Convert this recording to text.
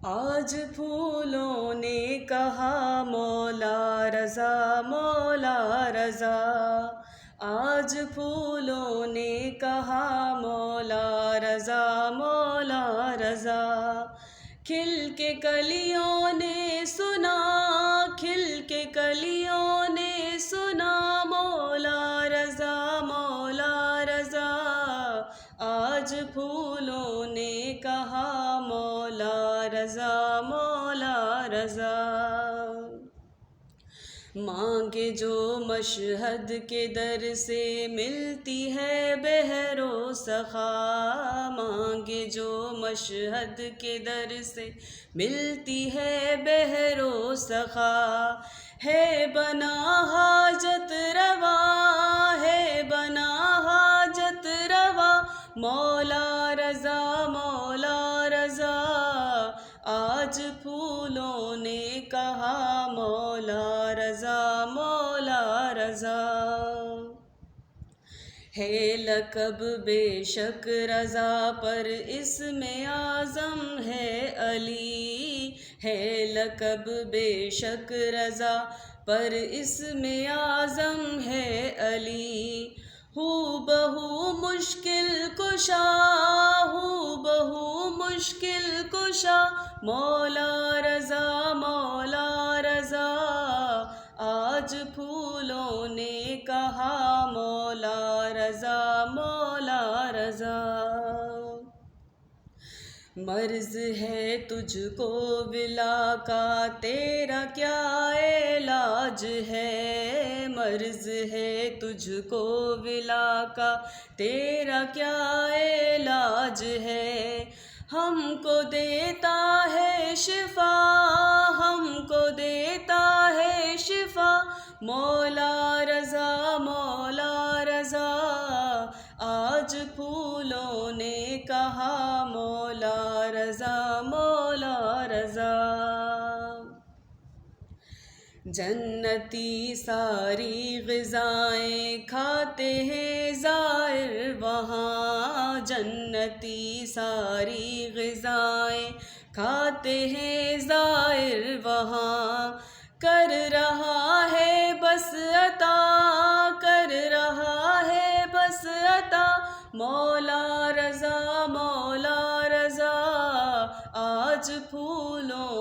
آج پھولوں نے کہا مولا رضا مولا رضا، آج پھولوں نے کہا مولا رضا مولا رضا، کھل کے کلیوں نے سنا، کھل کے کلیوں نے سنا مولا رضا مولا رضا، آج پھولوں نے کہا مولا رضا مولا رضا۔ مانگے جو مشہد کے در سے ملتی ہے بحر و سخا، مانگے جو مشہد کے در سے ملتی ہے بحر و سخا، ہے بنا حاجت روا، ہے بنا حاجت روا مولا رضا مولا رضا، آج پھولوں نے کہا مولا رضا مولا رضا، ہے لقب بے شک رضا پر اسم اعظم ہے علی، ہے لقب بے شک رضا پر اسم اعظم ہے علی، ہو بہو مشکل کشا، ہو بہو مشکل کشا مولا رضا مولا رضا، آج پھولوں نے کہا مولا رضا مولا رضا، مرض ہے تجھ کو ولا کا تیرا کیا علاج ہے، مرض ہے تجھ کو ولا کا تیرا کیا علاج ہے، ہم کو دیتا ہے شفا، ہم کو دیتا ہے شفا مولا رضا مولا رضا، آج پھولوں نے کہا مولا رضا مولا رضا، جنتی ساری غذائیں کھاتے ہیں زائر وہاں، جنتی ساری غذائیں کھاتے ہیں زائر وہاں، کر رہا ہے بس عطا، کر رہا ہے بس عطا مولا رضا مولا رضا، آج پھولوں